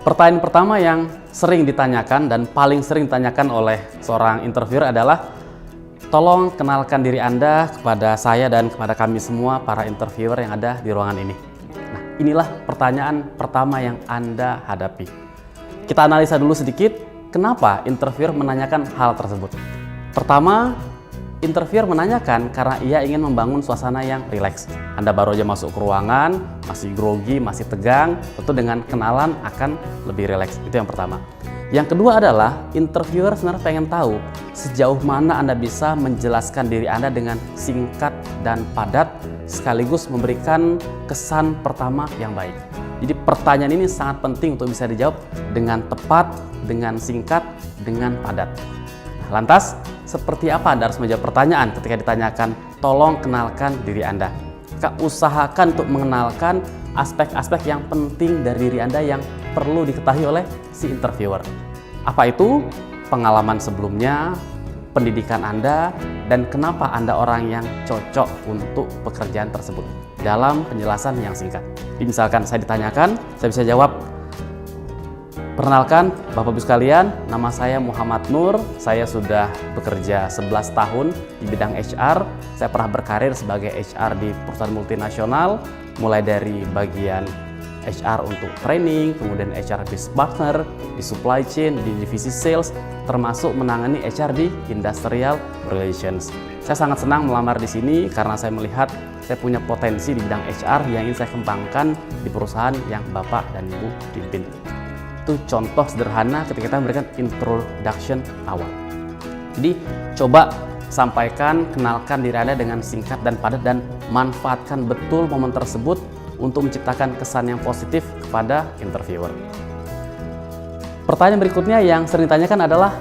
Pertanyaan pertama yang sering ditanyakan dan paling sering ditanyakan oleh seorang interviewer adalah, tolong kenalkan diri Anda kepada saya dan kepada kami semua para interviewer yang ada di ruangan ini. Nah, inilah pertanyaan pertama yang Anda hadapi. Kita analisa dulu sedikit, kenapa interviewer menanyakan hal tersebut. Pertama, interviewer menanyakan karena ia ingin membangun suasana yang rileks. Anda baru aja masuk ke ruangan, masih grogi, masih tegang, tentu dengan kenalan akan lebih rileks. Itu yang pertama. Yang kedua adalah interviewer sebenarnya pengen tahu sejauh mana Anda bisa menjelaskan diri Anda dengan singkat dan padat, sekaligus memberikan kesan pertama yang baik. Jadi pertanyaan ini sangat penting untuk bisa dijawab dengan tepat, dengan singkat, dengan padat. Lantas, seperti apa Anda harus menjawab pertanyaan ketika ditanyakan, tolong kenalkan diri Anda? Maka usahakan untuk mengenalkan aspek-aspek yang penting dari diri Anda yang perlu diketahui oleh si interviewer. Apa itu? Pengalaman sebelumnya, pendidikan Anda, dan kenapa Anda orang yang cocok untuk pekerjaan tersebut dalam penjelasan yang singkat. Jadi misalkan saya ditanyakan, saya bisa jawab, perkenalkan Bapak Ibu sekalian, nama saya Muhammad Nur. Saya sudah bekerja 11 tahun di bidang HR. Saya pernah berkarir sebagai HR di perusahaan multinasional, mulai dari bagian HR untuk training, kemudian HR business partner, di supply chain, di divisi sales, termasuk menangani HR di industrial relations. Saya sangat senang melamar di sini karena saya melihat saya punya potensi di bidang HR yang ingin saya kembangkan di perusahaan yang Bapak dan Ibu pimpin. Itu contoh sederhana ketika kita memberikan introduction awal. Jadi coba sampaikan, kenalkan diri Anda dengan singkat dan padat dan manfaatkan betul momen tersebut untuk menciptakan kesan yang positif kepada interviewer. Pertanyaan berikutnya yang sering ditanyakan adalah,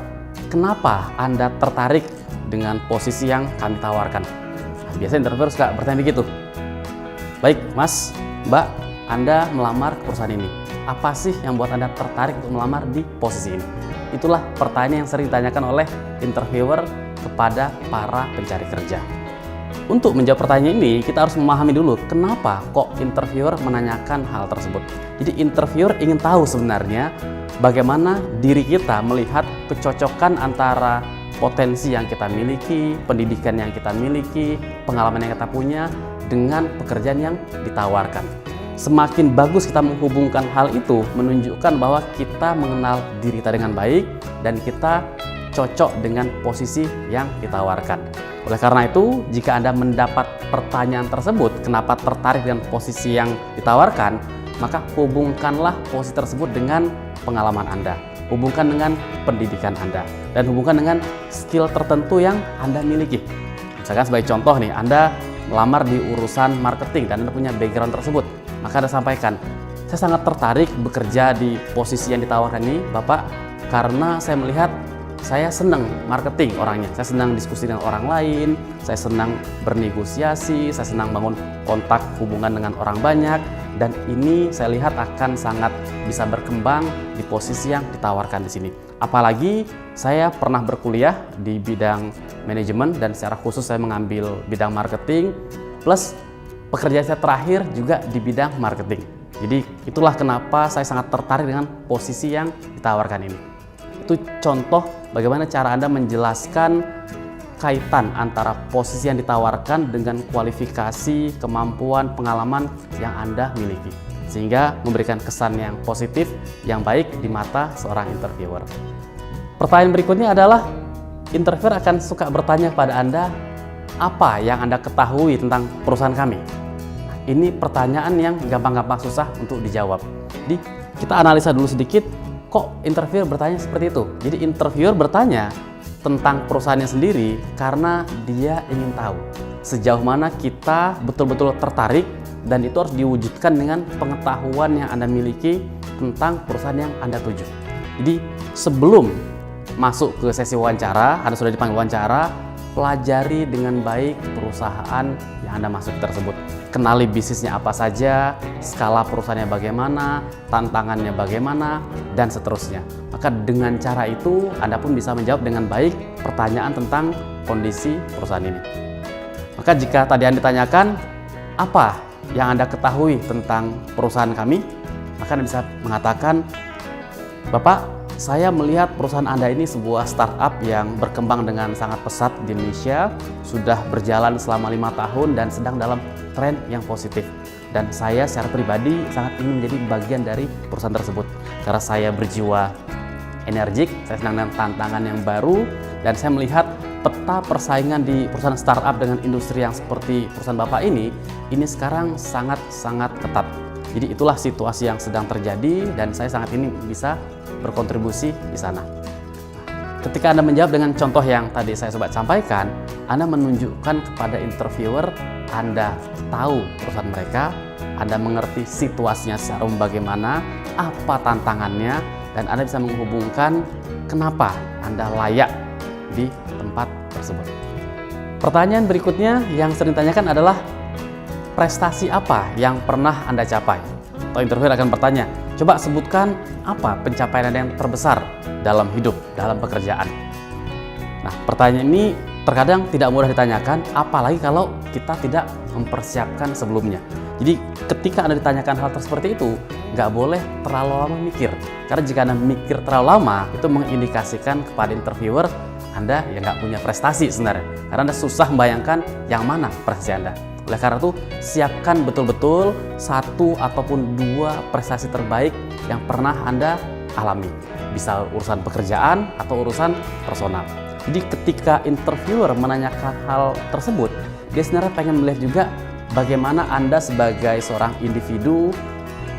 kenapa Anda tertarik dengan posisi yang kami tawarkan? Nah, biasanya interviewer suka bertanya begitu. Baik, Mas, Mbak, Anda melamar ke perusahaan ini. Apa sih yang buat Anda tertarik untuk melamar di posisi ini? Itulah pertanyaan yang sering ditanyakan oleh interviewer kepada para pencari kerja. Untuk menjawab pertanyaan ini, kita harus memahami dulu kenapa kok interviewer menanyakan hal tersebut. Jadi interviewer ingin tahu sebenarnya bagaimana diri kita melihat kecocokan antara potensi yang kita miliki, pendidikan yang kita miliki, pengalaman yang kita punya dengan pekerjaan yang ditawarkan. Semakin bagus kita menghubungkan hal itu, menunjukkan bahwa kita mengenal diri kita dengan baik dan kita cocok dengan posisi yang ditawarkan. Oleh karena itu, jika Anda mendapat pertanyaan tersebut, kenapa tertarik dengan posisi yang ditawarkan, maka hubungkanlah posisi tersebut dengan pengalaman Anda, hubungkan dengan pendidikan Anda, dan hubungkan dengan skill tertentu yang Anda miliki. Misalkan sebagai contoh nih, Anda melamar di urusan marketing dan Anda punya background tersebut, maka Anda sampaikan, saya sangat tertarik bekerja di posisi yang ditawarkan ini, Bapak, karena saya melihat saya senang marketing orangnya, saya senang diskusi dengan orang lain, saya senang bernegosiasi, saya senang bangun kontak hubungan dengan orang banyak, dan ini saya lihat akan sangat bisa berkembang di posisi yang ditawarkan di sini. Apalagi saya pernah berkuliah di bidang manajemen dan secara khusus saya mengambil bidang marketing, plus pekerjaan saya terakhir juga di bidang marketing. Jadi itulah kenapa saya sangat tertarik dengan posisi yang ditawarkan ini. Itu contoh bagaimana cara Anda menjelaskan kaitan antara posisi yang ditawarkan dengan kualifikasi, kemampuan, pengalaman yang Anda miliki. Sehingga memberikan kesan yang positif, yang baik di mata seorang interviewer. Pertanyaan berikutnya adalah, interviewer akan suka bertanya pada Anda, apa yang Anda ketahui tentang perusahaan kami? Ini pertanyaan yang gampang-gampang susah untuk dijawab. Jadi kita analisa dulu sedikit, kok interviewer bertanya seperti itu? Jadi interviewer bertanya tentang perusahaannya sendiri karena dia ingin tahu sejauh mana kita betul-betul tertarik, dan itu harus diwujudkan dengan pengetahuan yang Anda miliki tentang perusahaan yang Anda tuju. Jadi sebelum masuk ke sesi wawancara, Anda sudah dipanggil wawancara, pelajari dengan baik perusahaan yang Anda masuk tersebut. Kenali bisnisnya apa saja, skala perusahaannya bagaimana, tantangannya bagaimana, dan seterusnya. Maka dengan cara itu, Anda pun bisa menjawab dengan baik pertanyaan tentang kondisi perusahaan ini. Maka jika tadi Anda ditanyakan, apa yang Anda ketahui tentang perusahaan kami, maka Anda bisa mengatakan, Bapak, saya melihat perusahaan Anda ini sebuah startup yang berkembang dengan sangat pesat di Indonesia, sudah berjalan selama 5 tahun dan sedang dalam tren yang positif. Dan saya secara pribadi sangat ingin menjadi bagian dari perusahaan tersebut. Karena saya berjiwa energik, saya senang dengan tantangan yang baru, dan saya melihat peta persaingan di perusahaan startup dengan industri yang seperti perusahaan Bapak ini sekarang sangat-sangat ketat. Jadi itulah situasi yang sedang terjadi dan saya sangat ingin bisa berkontribusi di sana. Ketika Anda menjawab dengan contoh yang tadi saya coba sampaikan, Anda menunjukkan kepada interviewer Anda tahu perusahaan mereka, Anda mengerti situasinya secara umum bagaimana, apa tantangannya, dan Anda bisa menghubungkan kenapa Anda layak di tempat tersebut. Pertanyaan berikutnya yang sering ditanyakan adalah prestasi apa yang pernah Anda capai? Atau interviewer akan bertanya, coba sebutkan apa pencapaian Anda yang terbesar dalam hidup, dalam pekerjaan. Nah, pertanyaan ini terkadang tidak mudah ditanyakan, apalagi kalau kita tidak mempersiapkan sebelumnya. Jadi ketika Anda ditanyakan hal seperti itu, nggak boleh terlalu lama mikir. Karena jika Anda mikir terlalu lama, itu mengindikasikan kepada interviewer Anda yang nggak punya prestasi sebenarnya. Karena Anda susah membayangkan yang mana prestasi Anda. Oleh karena itu, siapkan betul-betul 1 ataupun 2 prestasi terbaik yang pernah Anda alami. Bisa urusan pekerjaan atau urusan personal. Jadi ketika interviewer menanyakan hal tersebut, dia sebenarnya pengen melihat juga bagaimana Anda sebagai seorang individu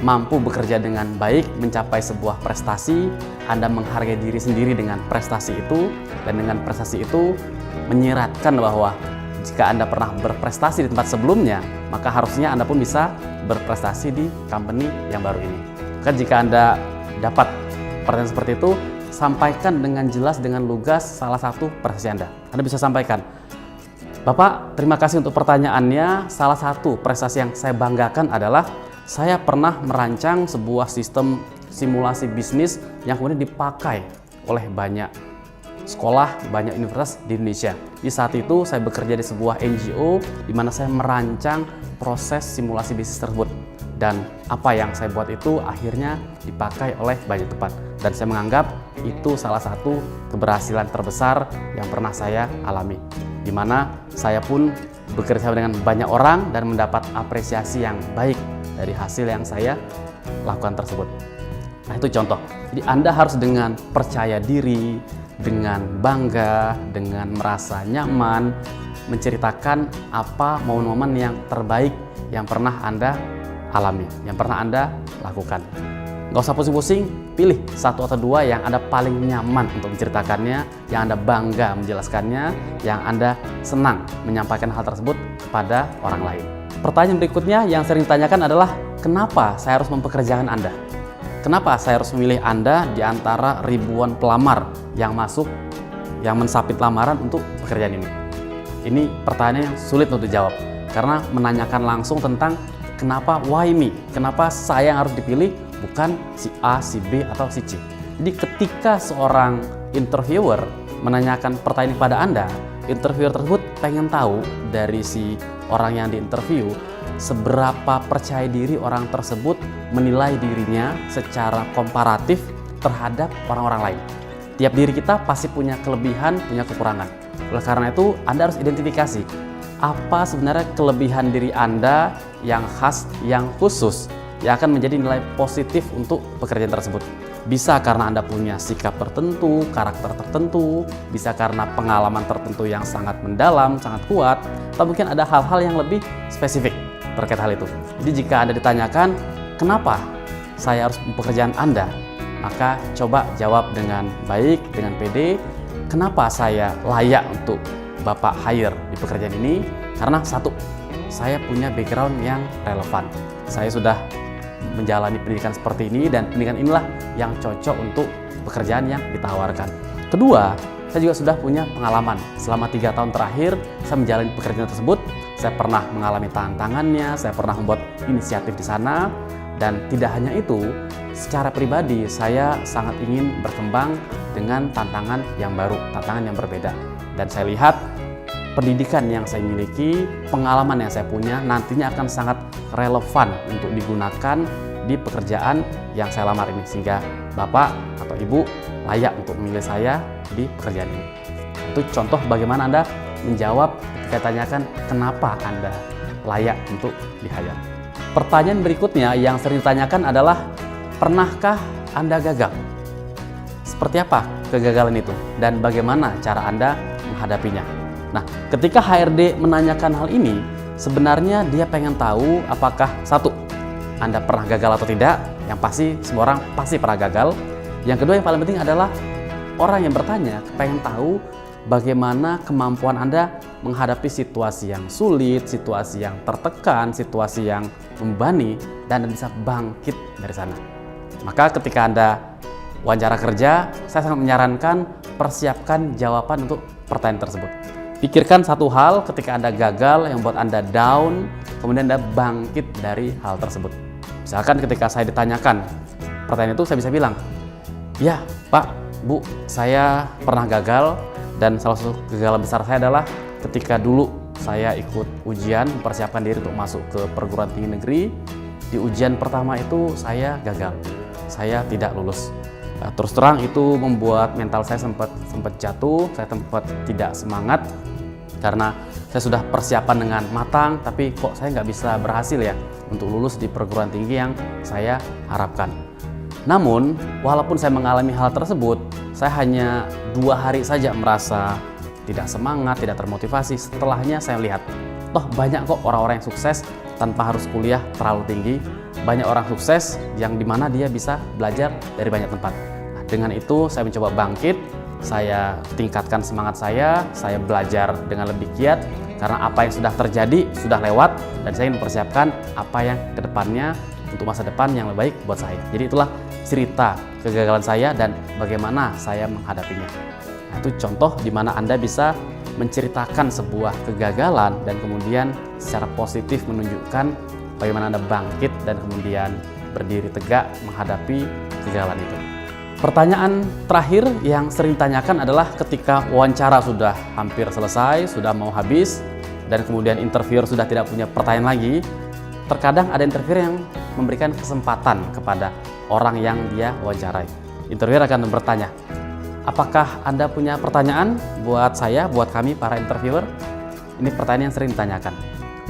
mampu bekerja dengan baik, mencapai sebuah prestasi, Anda menghargai diri sendiri dengan prestasi itu, dan dengan prestasi itu menyiratkan bahwa jika Anda pernah berprestasi di tempat sebelumnya, maka harusnya Anda pun bisa berprestasi di company yang baru ini. Maka jika Anda dapat pertanyaan seperti itu, sampaikan dengan jelas, dengan lugas salah satu prestasi Anda. Anda bisa sampaikan, Bapak, terima kasih untuk pertanyaannya. Salah satu prestasi yang saya banggakan adalah saya pernah merancang sebuah sistem simulasi bisnis yang kemudian dipakai oleh banyak sekolah, banyak universitas di Indonesia. Di saat itu saya bekerja di sebuah NGO di mana saya merancang proses simulasi bisnis tersebut. Dan apa yang saya buat itu akhirnya dipakai oleh banyak tempat. Dan saya menganggap itu salah satu keberhasilan terbesar yang pernah saya alami. Di mana saya pun bekerja dengan banyak orang dan mendapat apresiasi yang baik dari hasil yang saya lakukan tersebut. Nah, itu contoh. Jadi Anda harus dengan percaya diri, dengan bangga, dengan merasa nyaman, menceritakan apa momen-momen yang terbaik yang pernah Anda alami, yang pernah Anda lakukan. Nggak usah pusing-pusing, pilih 1 atau 2 yang Anda paling nyaman untuk menceritakannya, yang Anda bangga menjelaskannya, yang Anda senang menyampaikan hal tersebut kepada orang lain. Pertanyaan berikutnya yang sering ditanyakan adalah, kenapa saya harus mempekerjakan Anda? Kenapa saya harus memilih Anda di antara ribuan pelamar yang masuk, yang mensubmit lamaran untuk pekerjaan ini? Ini pertanyaan yang sulit untuk dijawab, karena menanyakan langsung tentang kenapa why me? Kenapa saya yang harus dipilih, bukan si A, si B, atau si C. Jadi ketika seorang interviewer menanyakan pertanyaan kepada Anda, interviewer tersebut pengen tahu dari si orang yang diinterview seberapa percaya diri orang tersebut menilai dirinya secara komparatif terhadap orang-orang lain. Tiap diri kita pasti punya kelebihan, punya kekurangan. Oleh karena itu, Anda harus identifikasi apa sebenarnya kelebihan diri Anda yang khas, yang khusus, yang akan menjadi nilai positif untuk pekerjaan tersebut. Bisa karena Anda punya sikap tertentu, karakter tertentu, bisa karena pengalaman tertentu yang sangat mendalam, sangat kuat, atau mungkin ada hal-hal yang lebih spesifik terkait hal itu. Jadi jika Anda ditanyakan, kenapa saya harus pekerjaan Anda? Maka coba jawab dengan baik, dengan pede, kenapa saya layak untuk Bapak hire di pekerjaan ini? Karena 1, saya punya background yang relevan. Saya sudah menjalani pendidikan seperti ini dan pendidikan inilah yang cocok untuk pekerjaan yang ditawarkan. Kedua, saya juga sudah punya pengalaman. Selama 3 tahun terakhir, saya menjalani pekerjaan tersebut. Saya pernah mengalami tantangannya, saya pernah membuat inisiatif di sana, dan tidak hanya itu, secara pribadi saya sangat ingin berkembang dengan tantangan yang baru, tantangan yang berbeda. Dan saya lihat pendidikan yang saya miliki, pengalaman yang saya punya nantinya akan sangat relevan untuk digunakan di pekerjaan yang saya lamar ini, sehingga Bapak atau Ibu layak untuk memilih saya di pekerjaan ini. Itu contoh bagaimana Anda menjawab ketika tanyakan kenapa Anda layak untuk di-hire. Pertanyaan berikutnya yang sering ditanyakan adalah, pernahkah Anda gagal? Seperti apa kegagalan itu dan bagaimana cara Anda menghadapinya? Nah, ketika HRD menanyakan hal ini, sebenarnya dia pengen tahu apakah satu, Anda pernah gagal atau tidak. Yang pasti semua orang pasti pernah gagal. Yang kedua yang paling penting adalah orang yang bertanya pengen tahu bagaimana kemampuan Anda menghadapi situasi yang sulit, situasi yang tertekan, situasi yang membebani, dan Anda bisa bangkit dari sana. Maka ketika Anda wawancara kerja, saya sangat menyarankan persiapkan jawaban untuk pertanyaan tersebut. Pikirkan satu hal ketika Anda gagal yang membuat Anda down, kemudian Anda bangkit dari hal tersebut. Misalkan ketika saya ditanyakan pertanyaan itu, saya bisa bilang, ya Pak, Bu, saya pernah gagal, dan salah satu kegagalan besar saya adalah ketika dulu saya ikut ujian mempersiapkan diri untuk masuk ke perguruan tinggi negeri. Di ujian pertama itu saya gagal, saya tidak lulus. Terus terang itu membuat mental saya sempat jatuh, saya sempat tidak semangat karena saya sudah persiapan dengan matang, tapi kok saya nggak bisa berhasil ya untuk lulus di perguruan tinggi yang saya harapkan. Namun, walaupun saya mengalami hal tersebut, saya hanya 2 hari saja merasa tidak semangat, tidak termotivasi. Setelahnya saya melihat, toh banyak kok orang-orang yang sukses tanpa harus kuliah terlalu tinggi. Banyak orang sukses yang dimana dia bisa belajar dari banyak tempat. Nah, dengan itu saya mencoba bangkit, saya tingkatkan semangat saya belajar dengan lebih giat, karena apa yang sudah terjadi sudah lewat, dan saya ingin mempersiapkan apa yang kedepannya untuk masa depan yang lebih baik buat saya. Jadi itulah cerita kegagalan saya dan bagaimana saya menghadapinya. Nah, itu contoh di mana Anda bisa menceritakan sebuah kegagalan dan kemudian secara positif menunjukkan bagaimana Anda bangkit dan kemudian berdiri tegak menghadapi kegagalan itu. Pertanyaan terakhir yang sering ditanyakan adalah ketika wawancara sudah hampir selesai, sudah mau habis, dan kemudian interviewer sudah tidak punya pertanyaan lagi. Terkadang ada interviewer yang memberikan kesempatan kepada orang yang dia wawancarai. Interviewer akan bertanya, apakah Anda punya pertanyaan buat saya, buat kami para interviewer? Ini pertanyaan yang sering ditanyakan.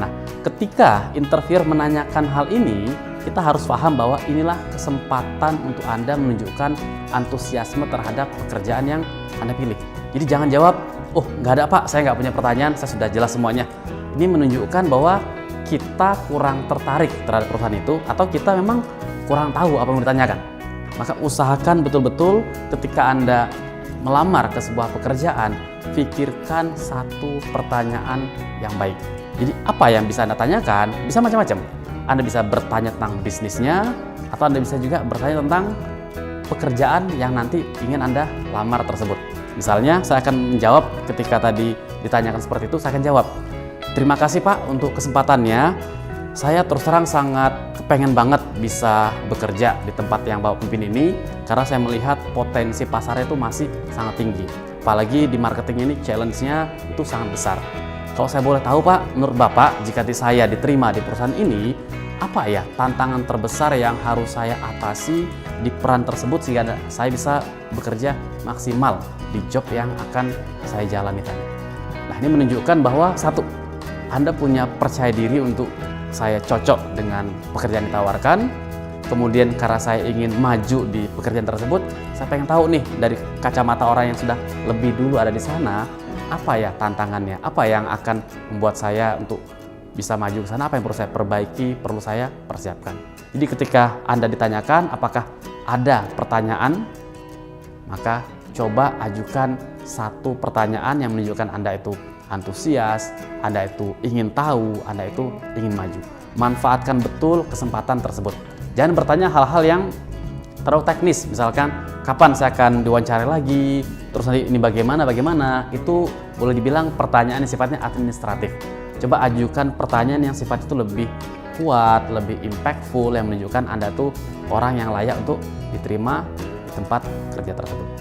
Nah, ketika interviewer menanyakan hal ini, kita harus paham bahwa inilah kesempatan untuk Anda menunjukkan antusiasme terhadap pekerjaan yang Anda pilih. Jadi jangan jawab, oh nggak ada Pak, saya nggak punya pertanyaan, saya sudah jelas semuanya. Ini menunjukkan bahwa kita kurang tertarik terhadap perusahaan itu, atau kita memang kurang tahu apa yang ditanyakan. Maka usahakan betul-betul ketika Anda melamar ke sebuah pekerjaan, pikirkan satu pertanyaan yang baik. Jadi apa yang bisa Anda tanyakan? Bisa macam-macam. Anda bisa bertanya tentang bisnisnya, atau Anda bisa juga bertanya tentang pekerjaan yang nanti ingin Anda lamar tersebut. Misalnya, saya akan menjawab ketika tadi ditanyakan seperti itu, saya akan jawab, terima kasih Pak untuk kesempatannya. Saya terus terang sangat kepengen banget bisa bekerja di tempat yang Bapak pimpin ini, karena saya melihat potensi pasarnya itu masih sangat tinggi. Apalagi di marketing ini challenge-nya itu sangat besar. Kalau saya boleh tahu Pak, menurut Bapak, jika saya diterima di perusahaan ini, apa ya tantangan terbesar yang harus saya atasi di peran tersebut sehingga saya bisa bekerja maksimal di job yang akan saya jalani tadi. Nah, ini menunjukkan bahwa satu, Anda punya percaya diri untuk saya cocok dengan pekerjaan ditawarkan. Kemudian karena saya ingin maju di pekerjaan tersebut, saya pengen tahu nih dari kacamata orang yang sudah lebih dulu ada di sana, apa ya tantangannya, apa yang akan membuat saya untuk bisa maju ke sana, apa yang perlu saya perbaiki, perlu saya persiapkan. Jadi ketika Anda ditanyakan apakah ada pertanyaan, maka coba ajukan satu pertanyaan yang menunjukkan Anda itu antusias, Anda itu ingin tahu, Anda itu ingin maju. Manfaatkan betul kesempatan tersebut. Jangan bertanya hal-hal yang terlalu teknis, misalkan kapan saya akan diwawancarai lagi, terus nanti ini bagaimana, itu boleh dibilang pertanyaan yang sifatnya administratif. Coba ajukan pertanyaan yang sifat itu lebih kuat, lebih impactful, yang menunjukkan Anda tuh orang yang layak untuk diterima di tempat kerja tersebut.